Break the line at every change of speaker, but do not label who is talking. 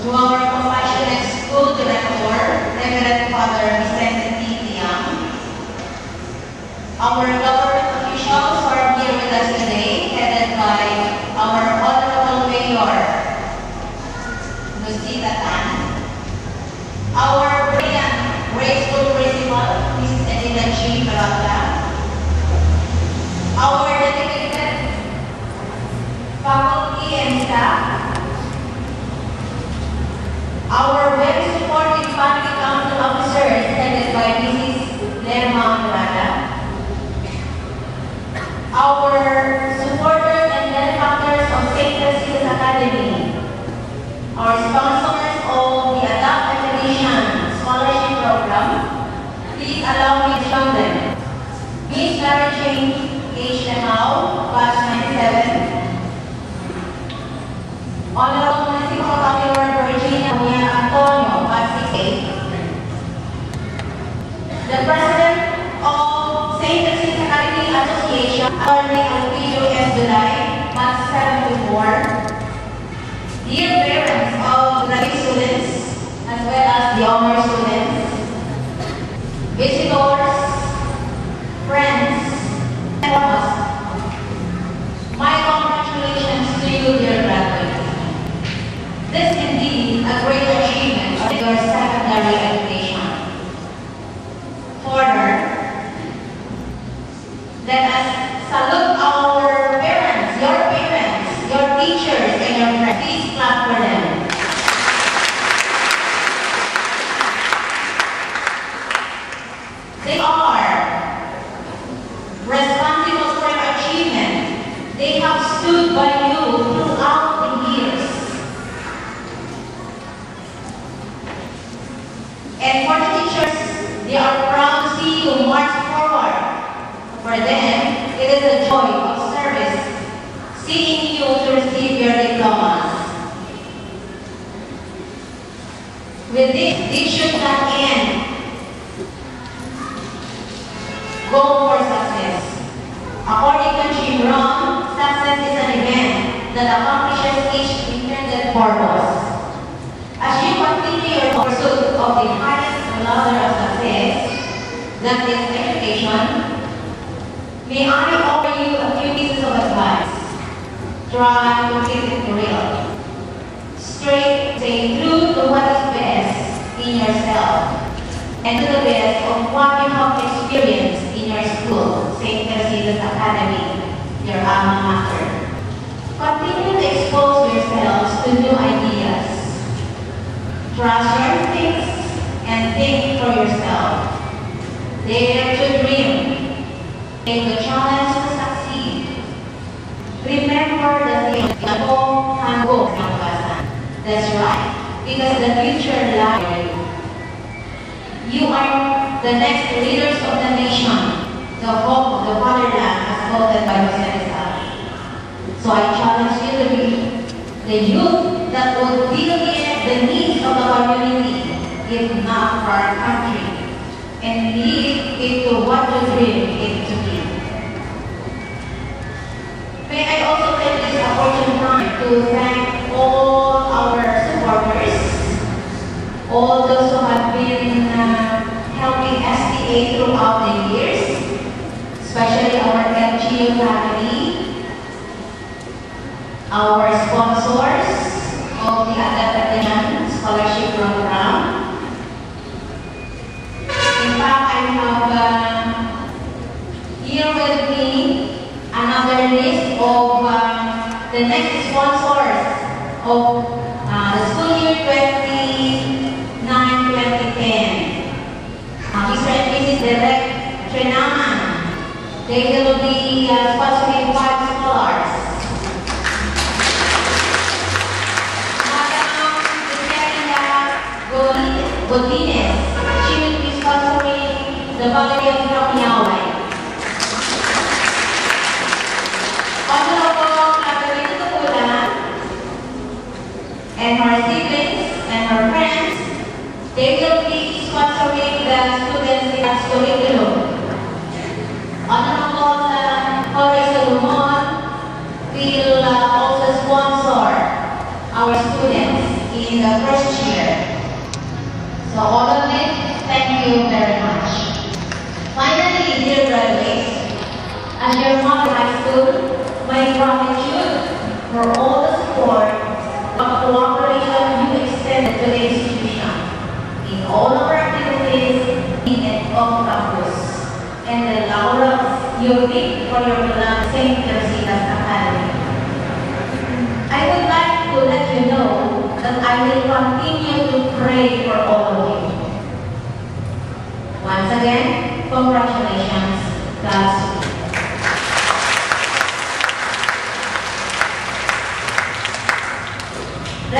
To our compassionate school director, Reverend Father Vicente T. Tiang, our government officials who are here with us today, headed by our Honorable Mayor, Lucita Tan, our brilliant graceful principal, Mrs. Edina G. Baraka, our dedicated faculty and staff, our very supportive family council officers headed by Mrs. Lerma Morada, our supporters and benefactors of St. Cecilia's Academy, our sponsors of the Adapt Academician Scholarship Program, please allow me to show them. Miss Mary Jane H. Lemao, Class 97, Honorable Municipal Councilor Virginia Antonio, Class 68, the President of St. Cecilia's Academy Association, Attorney Alfredo S. Dulay, Class 74, dear parents of graduate students, as well as the honor students, visitors, friends, and foremost, my congratulations to you, dear graduates. This is indeed a great achievement of your secondary education. Further, let us salute our parents, your teachers, and your friends. Please clap for them. They are responsible for your achievement. They have stood by you throughout the years. And for the teachers, they are proud to see you march forward. For them, it is a joy of service, seeing you to receive your diplomas. With this should not end. Go for success. According to Jim Rohn, success is an event that accomplishes each intended purpose. As you continue your pursuit of the highest ladder of success, that is education, may I offer you a few pieces of advice. Try to keep it real. Straight, stay true to what is best in yourself and to the best of what you have experienced in your school, St. Cecilia's Academy, your alma mater. Continue to expose yourselves to new ideas. Trust your instincts and think for yourself. Dare to dream. Take the challenge to succeed. Remember the thing, go and go. That's right, because the future lies in you. You are the next leaders of the nation, the hope of the fatherland, as quoted by Jose Rizal. So I challenge you to be the youth that would build the needs of the community, if not for our country, and lead it to what you dream it to be. May I also take this opportunity to thank all our supporters, all those who have been helping STA throughout the years, especially our LGU family, our sponsors of the Adapt Academician Scholarship Program. In fact, I have here with me another list of the next sponsors of the school year 2009-2010. Mr. and Mrs. Derek Trenaman, they will be sponsoring 5 scholars. Godinez, she will be sponsoring the Valley of Rapiaway. Honorable Catalina Tupulan and her siblings and her friends, they will be sponsoring the students in the curriculum. Honorable Jorge Salomon will also sponsor our students. in the first year. So all of it, thank you very much. Finally, dear graduates, as your mother high school, my gratitude for all the support and cooperation you extended to the institution in all of our activities in and off campus, and the laurels you reap for your beloved St. Teresa's Academy. I would like to let you know that I will continue to pray for all of you. Once again, congratulations.